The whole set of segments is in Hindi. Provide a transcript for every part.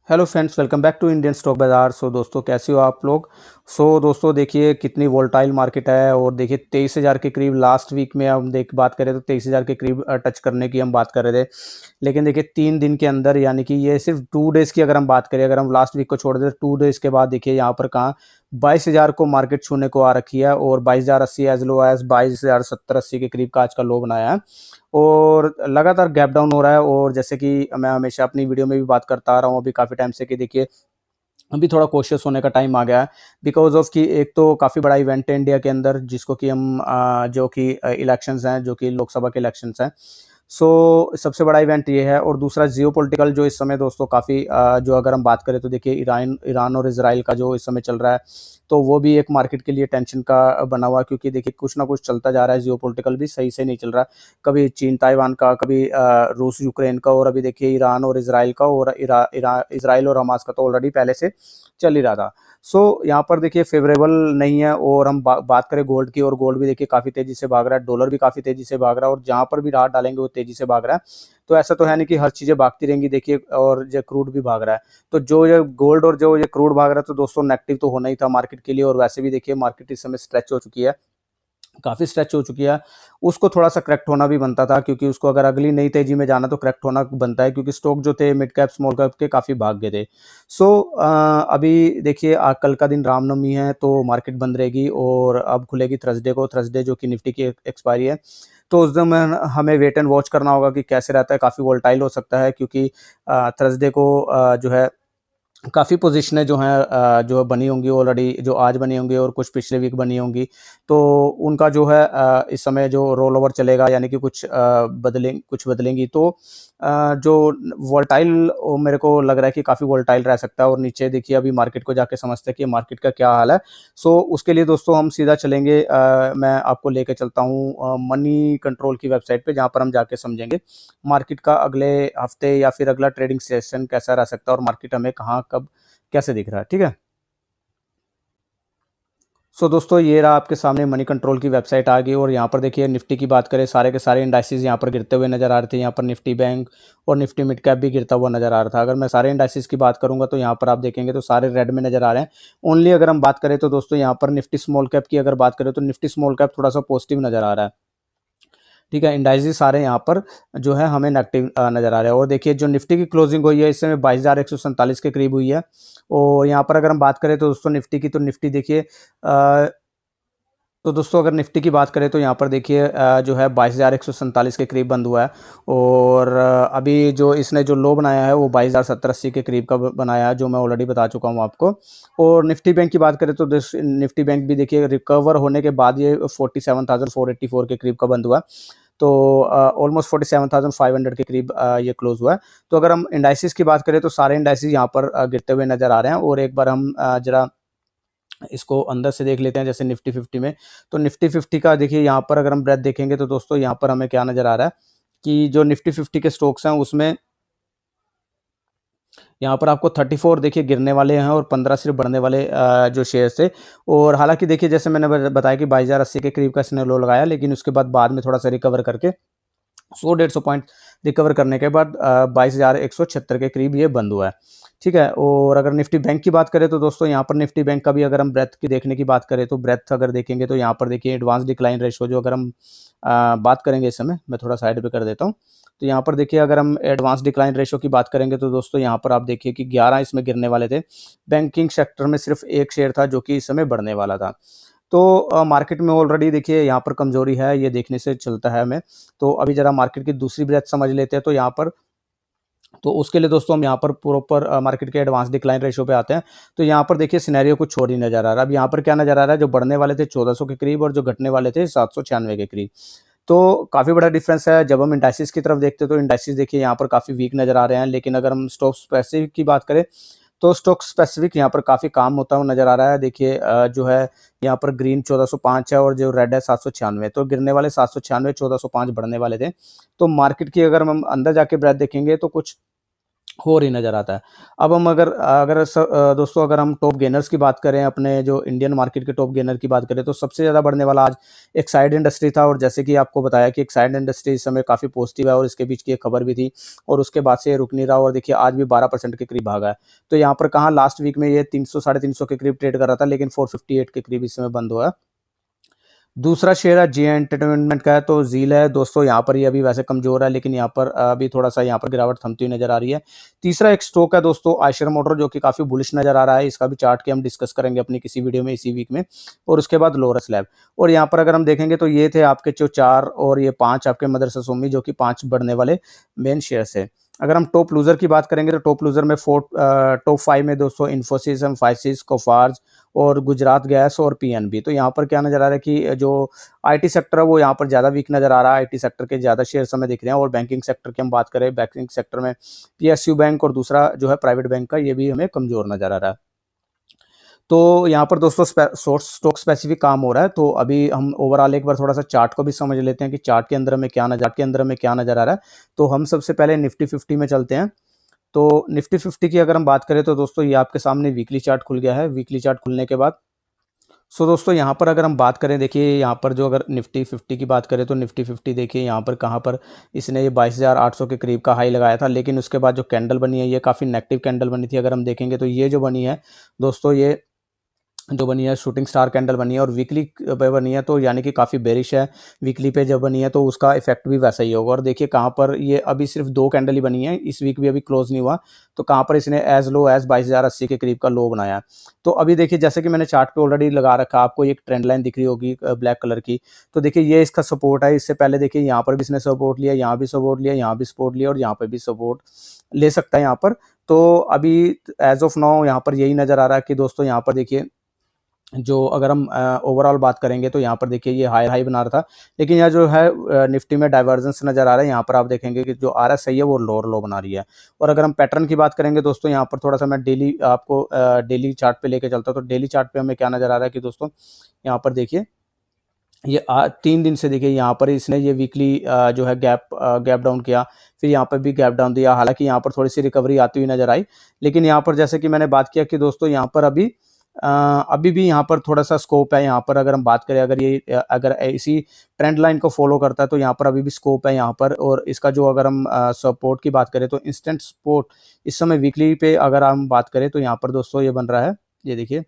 Hello friends, welcome back to Indian stock Bazaar. दोस्तों, कैसे हो आप लोग। दोस्तों देखिए कितनी वोलेटाइल मार्केट है और देखिए 23,000 के करीब लास्ट वीक में हम बात करें तो 23,000 के करीब टच करने की हम बात कर रहे थे। लेकिन देखिए 3 दिन के अंदर, यानी कि ये सिर्फ 2 डेज़ की अगर हम बात करें, अगर हम लास्ट वीक को छोड़ दें तो 2 डेज़ के बाद देखिए यहाँ पर कहाँ 22,000 को मार्केट छूने को आ रखी है और 22,080 एज लो एज 22,070-80 के करीब का आज का लो बनाया है और लगातार गैप डाउन हो रहा है। और जैसे कि मैं हमेशा अपनी वीडियो में भी बात करता आ रहा हूँ अभी काफ़ी टाइम से, कि देखिए अभी थोड़ा कोशियस होने का टाइम आ गया है। बिकॉज ऑफ कि एक तो काफ़ी बड़ा इवेंट है इंडिया के अंदर, जिसको कि हम जो कि इलेक्शंस हैं, जो कि लोकसभा के इलेक्शंस हैं। सबसे बड़ा इवेंट ये है। और दूसरा जियोपॉलिटिकल जो इस समय दोस्तों काफ़ी जो अगर हम बात करें तो देखिए ईरान ईरान और इजराइल का जो इस समय चल रहा है, तो वो भी एक मार्केट के लिए टेंशन का बना हुआ है, क्योंकि देखिए कुछ ना कुछ चलता जा रहा है। जियोपॉलिटिकल भी सही से नहीं चल रहा। कभी चीन ताइवान का, कभी रूस यूक्रेन का, और अभी देखिए ईरान और इजराइल का, और इजराइल और हमास का तो ऑलरेडी पहले से चल ही रहा था। यहाँ पर देखिए फेवरेबल नहीं है। और हम बात करें गोल्ड की, और गोल्ड भी देखिए काफ़ी तेज़ी से भाग रहा है, डॉलर भी काफ़ी तेज़ी से भाग रहा है, और जहाँ पर भी हाथ डालेंगे वो तेज़ी से भाग रहा है। तो ऐसा तो है नहीं कि हर चीज़ें भागती रहेंगी देखिए, और जो क्रूड भी भाग रहा है। तो जो ये गोल्ड और जो ये क्रूड भाग रहा है, तो दोस्तों नेगेटिव तो होना ही था मार्केट के लिए। और वैसे भी देखिए मार्केट इस समय स्ट्रेच हो चुकी है, काफ़ी स्ट्रेच हो चुकी है। उसको थोड़ा सा करेक्ट होना भी बनता था, क्योंकि उसको अगर अगली नई तेजी में जाना तो करेक्ट होना बनता है, क्योंकि स्टॉक जो थे मिड कैप स्मॉल कैप के काफ़ी भाग गए थे। अभी देखिए कल का दिन रामनवमी है, तो मार्केट बंद रहेगी और अब खुलेगी थर्सडे को। थर्सडे जो कि निफ्टी की एक्सपायरी है, तो उस दिन हमें वेट एंड वॉच करना होगा कि कैसे रहता है। काफ़ी वोलेटाइल हो सकता है, क्योंकि थर्सडे को जो है काफ़ी पोजीशनें जो हैं जो बनी होंगी ऑलरेडी, जो आज बनी होंगी और कुछ पिछले वीक बनी होंगी। तो उनका जो है इस समय जो रोल ओवर चलेगा, यानी कि कुछ बदलेंगी। तो जो वोलेटाइल, मेरे को लग रहा है कि काफ़ी वोलेटाइल रह सकता है। और नीचे देखिए अभी मार्केट को जाके समझते हैं कि मार्केट का क्या हाल है। उसके लिए दोस्तों हम सीधा चलेंगे, मैं आपको लेके चलता हूँ मनी कंट्रोल की वेबसाइट पे, जहाँ पर हम जाके समझेंगे मार्केट का अगले हफ्ते या फिर अगला ट्रेडिंग सेशन कैसा रह सकता है, और मार्केट हमें कहाँ कब कैसे दिख रहा है। ठीक है। दोस्तों, ये रहा आपके सामने मनी कंट्रोल की वेबसाइट आ गई। और यहाँ पर देखिए निफ्टी की बात करें, सारे के सारे इंडाइसिस यहाँ पर गिरते हुए नजर आ रहे थे। यहाँ पर निफ्टी बैंक और निफ्टी मिड कैप भी गिरता हुआ नजर आ रहा था। अगर मैं सारे इंडाइसिस की बात करूंगा तो यहाँ पर आप देखेंगे तो सारे रेड में नजर आ रहे हैं। ओनली अगर हम बात करें तो दोस्तों यहाँ पर निफ्टी स्मॉल कैप की अगर बात करें तो निफ्टी स्मॉल कैप थोड़ा सा पॉजिटिव नजर आ रहा है। ठीक है, इंडाइसेस सारे यहाँ पर जो है हमें नेगेटिव नजर आ रहे हैं। और देखिए जो निफ्टी की क्लोजिंग हुई है इस समय 22,147 के करीब हुई है। और यहाँ पर अगर हम बात करें तो दोस्तों निफ्टी की, तो निफ्टी देखिए तो दोस्तों अगर निफ्टी की बात करें तो यहाँ पर देखिए जो है 22,147 के करीब बंद हुआ है। और अभी जो इसने जो लो बनाया है वो 22,070-80 के करीब का बनाया है, जो मैं ऑलरेडी बता चुका हूँ आपको। और निफ्टी बैंक की बात करें तो निफ्टी बैंक भी देखिए रिकवर होने के बाद ये 47,484 के करीब का बंद हुआ। तो ऑलमोस्ट 47,500 के करीब ये क्लोज हुआ है। तो अगर हम इंडाइसिस की बात करें तो सारे इंडाइसिस यहाँ पर गिरते हुए नजर आ रहे हैं। और एक बार हम जरा इसको अंदर से देख लेते हैं, जैसे निफ्टी 50 में। तो निफ्टी 50 का देखिए यहाँ पर अगर हम ब्रेथ देखेंगे तो दोस्तों यहाँ पर हमें क्या नजर आ रहा है कि जो निफ्टी 50 के स्टॉक्स हैं उसमें यहाँ पर आपको 34 देखिए गिरने वाले हैं और 15 सिर्फ बढ़ने वाले जो शेयर्स थे। और हालांकि देखिए जैसे मैंने बताया कि 22,080 के करीब का इसने लो लगाया, लेकिन उसके बाद में थोड़ा सा रिकवर करके 100-150 पॉइंट रिकवर करने के बाद 22,176 के करीब ये बंद हुआ है। ठीक है। और अगर निफ्टी बैंक की बात करें तो दोस्तों यहाँ पर निफ्टी बैंक का भी अगर हम ब्रेथ की देखने की बात करें तो ब्रेथ अगर देखेंगे तो यहाँ पर देखिए एडवांस डिक्लाइन रेशो, जो अगर हम बात करेंगे इस समय, मैं थोड़ा साइड पे कर देता हूँ। तो यहाँ पर देखिए अगर हम एडवांस डिक्लाइन रेशो की बात करेंगे तो दोस्तों यहाँ पर आप देखिए कि 11 इसमें गिरने वाले थे। बैंकिंग सेक्टर में सिर्फ एक शेयर था जो कि इस समय बढ़ने वाला था। तो मार्केट में ऑलरेडी देखिए यहाँ पर कमजोरी है, ये देखने से चलता है हमें। तो अभी जरा मार्केट की दूसरी ब्रेथ समझ लेते हैं। तो यहाँ पर, तो उसके लिए दोस्तों हम यहाँ पर प्रॉपर मार्केट के एडवांस डिक्लाइन रेशियो पे आते हैं। तो यहाँ पर देखिए सिनेरियो कुछ और ही नजर आ रहा है। अब यहाँ पर क्या नजर आ रहा है, जो बढ़ने वाले थे 1400 के करीब और जो घटने वाले थे 796 के करीब। तो काफ़ी बड़ा डिफरेंस है। जब हम इंडाइसिस की तरफ देखते हैं तो इंडाइसिस देखिए यहाँ पर काफ़ी वीक नजर आ रहे हैं। लेकिन अगर हम स्टॉक स्पेसिफिक की बात करें तो स्टॉक स्पेसिफिक यहाँ पर काफ़ी काम होता हुआ नजर आ रहा है। देखिए जो है यहाँ पर ग्रीन 1405 है और जो रेड है 796। तो गिरने वाले 796, 1405 बढ़ने वाले थे। तो मार्केट की अगर हम अंदर जाके ब्रेथ देखेंगे तो कुछ हो रही नज़र आता है। अब हम अगर अगर दोस्तों अगर हम टॉप गेनर्स की बात करें, अपने जो इंडियन मार्केट के टॉप गेनर की बात करें, तो सबसे ज़्यादा बढ़ने वाला आज एक्साइड इंडस्ट्री था। और जैसे कि आपको बताया कि एक्साइड इंडस्ट्री इस समय काफ़ी पॉजिटिव है और इसके बीच की एक खबर भी थी और उसके बाद से ये रुक नहीं रहा और देखिए आज भी 12% के करीब भागा है। तो यहाँ पर कहाँ लास्ट वीक में ये 300 साढ़े 300 के करीब ट्रेड कर रहा था, लेकिन 458 के करीब इस समय बंद हुआ है। दूसरा शेयर है जी एंटरटेनमेंट का है, तो जील है दोस्तों, यहाँ पर ये अभी वैसे कमजोर है, लेकिन यहाँ पर अभी थोड़ा सा यहाँ पर गिरावट थमती हुई नजर आ रही है। तीसरा एक स्टॉक है दोस्तों आयशर मोटर, जो कि काफी बुलिश नजर आ रहा है। इसका भी चार्ट के हम डिस्कस करेंगे अपनी किसी वीडियो में इसी वीक में। और उसके बाद लोरस लैब। और यहाँ पर अगर हम देखेंगे तो ये थे आपके जो 4 और ये 5 आपके मदरसा सोमी, जो कि 5 बढ़ने वाले मेन शेयर्स है। अगर हम टॉप लूजर की बात करेंगे तो टॉप लूजर में टॉप 5 में दोस्तों इन्फोसिस, एम्फासिस, कोफार्ज और गुजरात गैस और पीएनबी। तो यहाँ पर क्या नजर आ रहा है कि जो आईटी सेक्टर है वो यहाँ पर ज़्यादा वीक नज़र आ रहा है। आईटी सेक्टर के ज़्यादा शेयर्स हमें दिख रहे हैं। और बैंकिंग सेक्टर की हम बात करें, बैंकिंग सेक्टर में पीएसयू बैंक और दूसरा जो है प्राइवेट बैंक का, ये भी हमें कमज़ोर नज़र आ रहा है। तो यहाँ पर दोस्तों सोर्स स्टॉक स्पेसिफिक काम हो रहा है। तो अभी हम ओवरऑल एक बार थोड़ा सा चार्ट को भी समझ लेते हैं कि चार्ट के अंदर में क्या नज़र आ रहा है। तो हम सबसे पहले निफ्टी 50 में चलते हैं। तो निफ्टी 50 की अगर हम बात करें तो दोस्तों ये आपके सामने वीकली चार्ट खुल गया है। वीकली चार्ट खुलने के बाद दोस्तों यहाँ पर अगर हम बात करें, देखिए यहाँ पर जो अगर निफ्टी 50 की बात करें तो निफ्टी 50 देखिए यहाँ पर कहाँ पर इसने ये 22,800 के करीब का हाई लगाया था, लेकिन उसके बाद जो कैंडल बनी है ये काफ़ी नेगेटिव कैंडल बनी थी। अगर हम देखेंगे तो ये जो बनी है दोस्तों, ये जो बनी है शूटिंग स्टार कैंडल बनी है और वीकली पे बनी है, तो यानी कि काफ़ी बेरिश है। वीकली पे जब बनी है तो उसका इफेक्ट भी वैसा ही होगा। और देखिए कहाँ पर ये अभी सिर्फ 2 कैंडल ही बनी है, इस वीक भी अभी क्लोज नहीं हुआ। तो कहाँ पर इसने एज लो एज 22,080 के करीब का लो बनाया है। तो अभी देखिए जैसे कि मैंने चार्ट पे ऑलरेडी लगा रखा, आपको एक ट्रेंड लाइन दिख रही होगी ब्लैक कलर की। तो देखिए ये इसका सपोर्ट है। इससे पहले देखिए यहाँ पर भी इसने सपोर्ट लिया, यहाँ भी सपोर्ट लिया, यहाँ भी सपोर्ट लिया और यहाँ पर भी सपोर्ट ले सकता है यहाँ पर। तो अभी एज ऑफ नाउ यहाँ पर यही नज़र आ रहा है कि दोस्तों यहाँ पर देखिए जो अगर हम ओवरऑल बात करेंगे तो यहाँ पर देखिए ये हाई हाई बना रहा था, लेकिन यहाँ जो है निफ्टी में डाइवर्जेंस नज़र आ रहा है। यहाँ पर आप देखेंगे कि जो आर एस आई है वो लोअर लो बना रही है। और अगर हम पैटर्न की बात करेंगे दोस्तों, यहाँ पर थोड़ा सा मैं डेली आपको डेली चार्ट पे लेके चलता हूँ। तो डेली चार्ट पे हमें क्या नज़र आ रहा है कि दोस्तों यहाँ पर देखिए ये 3 दिन से देखिए यहाँ पर इसने ये वीकली जो है गैप डाउन किया, फिर यहाँ पर भी गैप डाउन दिया। हालांकि यहाँ पर थोड़ी सी रिकवरी आती हुई नजर आई, लेकिन यहाँ पर जैसे कि मैंने बात किया कि दोस्तों यहाँ पर अभी भी यहाँ पर थोड़ा सा स्कोप है। यहाँ पर अगर हम बात करें, अगर इसी ट्रेंड लाइन को फॉलो करता है तो यहाँ पर अभी भी स्कोप है यहाँ पर। और इसका जो अगर हम सपोर्ट की बात करें तो इंस्टेंट सपोर्ट इस समय वीकली पे अगर हम बात करें तो यहाँ पर दोस्तों ये बन रहा है, ये देखिए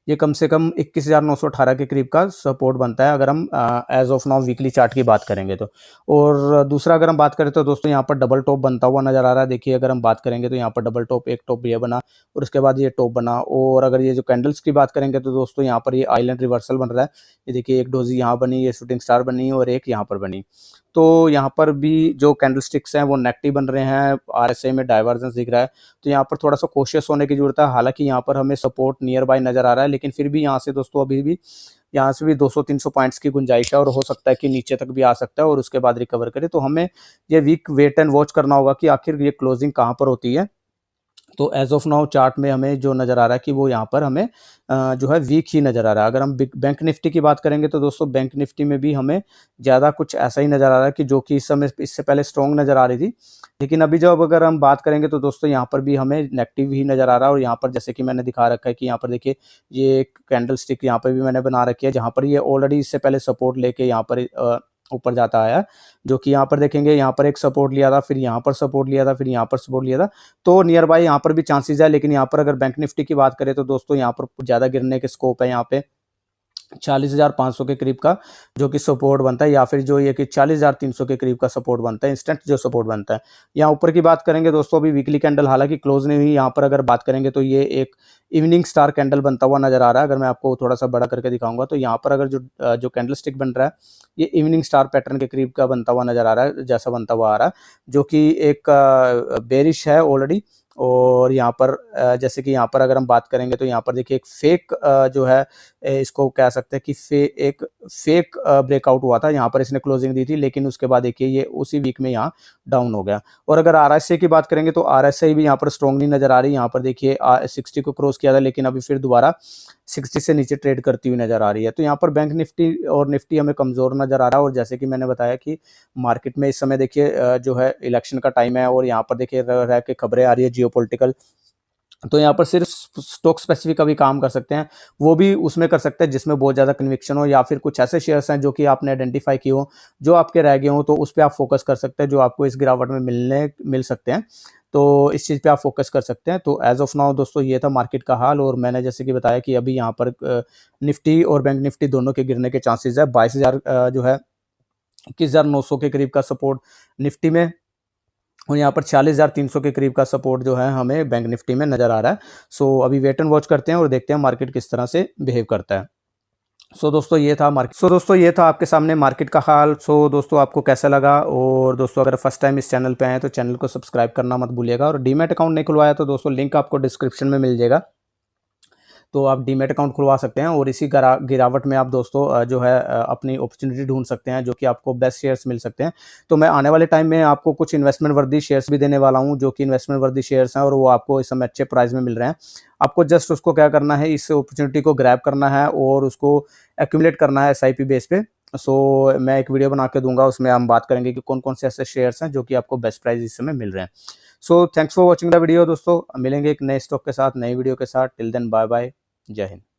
ये कम से कम 21,918 के करीब का सपोर्ट बनता है, अगर हम as of now weekly chart की बात करेंगे तो। और दूसरा अगर हम बात करें तो दोस्तों यहाँ पर डबल टॉप बनता हुआ नजर आ रहा है। देखिए अगर हम बात करेंगे तो यहाँ पर डबल टॉप, एक टॉप ये बना और उसके बाद ये टॉप बना। और अगर ये जो कैंडल्स की बात करेंगे तो दोस्तों यहाँ पर ये आइलैंड रिवर्सल बन रहा है। ये देखिए एक डोजी यहाँ बनी, ये शूटिंग स्टार बनी और एक यहाँ पर बनी। तो यहाँ पर भी जो कैंडल स्टिक्स हैं वो नेगेटिव बन रहे हैं, आरएसआई में डाइवर्जेंस दिख रहा है। तो यहाँ पर थोड़ा सा कोशियस होने की जरूरत है। हालांकि यहाँ पर हमें सपोर्ट नियर बाय नजर आ रहा है, लेकिन फिर भी यहाँ से दोस्तों अभी भी यहाँ से भी 200-300 पॉइंट्स की गुंजाइश है और हो सकता है कि नीचे तक भी आ सकता है और उसके बाद रिकवर करे। तो हमें ये वीक वेट एंड वॉच करना होगा कि आखिर ये क्लोजिंग कहाँ पर होती है। तो एज ऑफ नाउ चार्ट में हमें जो नज़र आ रहा है कि वो यहाँ पर हमें जो है वीक ही नज़र आ रहा है। अगर हम बैंक निफ्टी की बात करेंगे तो दोस्तों बैंक निफ्टी में भी हमें ज़्यादा कुछ ऐसा ही नज़र आ रहा है कि जो कि इस समय इससे पहले स्ट्रॉन्ग नज़र आ रही थी, लेकिन अभी जब अगर हम बात करेंगे तो दोस्तों यहाँ पर भी हमें नेगेटिव ही नज़र आ रहा है। और यहाँ पर जैसे कि मैंने दिखा रखा है कि यहाँ पर देखिए ये कैंडल स्टिक यहाँ पर भी मैंने बना रखी है, जहाँ पर ये ऑलरेडी इससे पहले सपोर्ट लेके यहाँ पर ऊपर जाता आया, जो कि यहाँ पर देखेंगे यहाँ पर एक सपोर्ट लिया था, फिर यहाँ पर सपोर्ट लिया था, फिर यहाँ पर सपोर्ट लिया था। तो नियर बाय यहाँ पर भी चांसेस है, लेकिन यहाँ पर अगर बैंक निफ्टी की बात करें तो दोस्तों यहाँ पर ज़्यादा गिरने के स्कोप है। यहाँ पे 40,500 के करीब का जो कि सपोर्ट बनता है, या फिर जो ये कि 40,300 के करीब का सपोर्ट बनता है, इंस्टेंट जो सपोर्ट बनता है। यहाँ ऊपर की बात करेंगे दोस्तों, अभी वीकली कैंडल हालांकि क्लोज नहीं हुई। यहाँ पर अगर बात करेंगे तो ये एक इवनिंग स्टार कैंडल बनता हुआ नजर आ रहा है। अगर मैं आपको थोड़ा सा बड़ा करके दिखाऊंगा तो यहाँ पर अगर जो कैंडल स्टिक बन रहा है ये इवनिंग स्टार पैटर्न के करीब का बनता हुआ नजर आ रहा है, जैसा बनता हुआ आ रहा है, जो कि एक बेरिश है ऑलरेडी। और यहाँ पर जैसे कि यहाँ पर अगर हम बात करेंगे तो यहाँ पर देखिए एक फेक जो है इसको कह सकते हैं कि एक फेक ब्रेकआउट हुआ था। यहाँ पर इसने क्लोजिंग दी थी, लेकिन उसके बाद देखिए ये उसी वीक में यहाँ डाउन हो गया। और अगर आरएसआई की बात करेंगे तो आरएसआई भी यहाँ पर स्ट्रॉन्गली नजर आ रही है। यहाँ पर देखिए 60 को क्रॉस किया था, लेकिन अभी फिर दोबारा 60 से नीचे ट्रेड करती हुई नज़र आ रही है। तो यहाँ पर बैंक निफ्टी और निफ्टी हमें कमज़ोर नज़र आ रहा है, और जैसे कि मैंने बताया कि मार्केट में इस समय देखिए जो है इलेक्शन का टाइम है, और यहाँ पर देखिए रह रह के खबरें आ रही है जियोपॉलिटिकल। तो यहाँ पर सिर्फ स्टॉक स्पेसिफिक अभी काम कर सकते हैं, वो भी उसमें कर सकते हैं जिसमें बहुत ज़्यादा कन्विक्शन हो, या फिर कुछ ऐसे शेयर्स हैं जो कि आपने आइडेंटिफाई किए हो, जो आपके रह गए हो, तो उस पर आप फोकस कर सकते हैं, जो आपको इस गिरावट में मिल सकते हैं। तो इस चीज़ पे आप फोकस कर सकते हैं। तो एज ऑफ नाउ दोस्तों ये था मार्केट का हाल, और मैंने जैसे कि बताया कि अभी यहाँ पर निफ्टी और बैंक निफ्टी दोनों के गिरने के चांसेस है। 22,000 जो है 21,900 के करीब का सपोर्ट निफ्टी में, और यहाँ पर 46,300 के करीब का सपोर्ट जो है हमें बैंक निफ्टी में नज़र आ रहा है। सो अभी वेट एंड वॉच करते हैं और देखते हैं मार्केट किस तरह से बिहेव करता है। दोस्तों ये था आपके सामने मार्केट का हाल। दोस्तों आपको कैसा लगा, और दोस्तों अगर फर्स्ट टाइम इस चैनल पे आए तो चैनल को सब्सक्राइब करना मत भूलिएगा, और डीमैट अकाउंट नहीं खुलवाया तो दोस्तों लिंक आपको डिस्क्रिप्शन में मिल जाएगा, तो आप डीमैट अकाउंट खुलवा सकते हैं, और इसी गिरावट में आप दोस्तों जो है अपनी अपॉर्चुनिटी ढूंढ सकते हैं, जो कि आपको बेस्ट शेयर्स मिल सकते हैं। तो मैं आने वाले टाइम में आपको कुछ इन्वेस्टमेंट वर्दी शेयर्स भी देने वाला हूं, जो कि इन्वेस्टमेंट वर्दी शेयर्स हैं, और वो आपको इस समय अच्छे प्राइस में मिल रहे हैं। आपको जस्ट उसको क्या करना है, इस अपॉर्चुनिटी को ग्रैब करना है और उसको एक्यूमुलेट करना है एसआईपी बेस पे। मैं एक वीडियो बना के दूंगा, उसमें हम बात करेंगे कि कौन कौन से ऐसे शेयर्स हैं जो कि आपको बेस्ट प्राइस इस समय मिल रहे हैं। Thanks for watching the video दोस्तों, मिलेंगे एक नए स्टॉक के साथ, नई वीडियो के साथ। टिल देन बाय बाय, जय हिंद।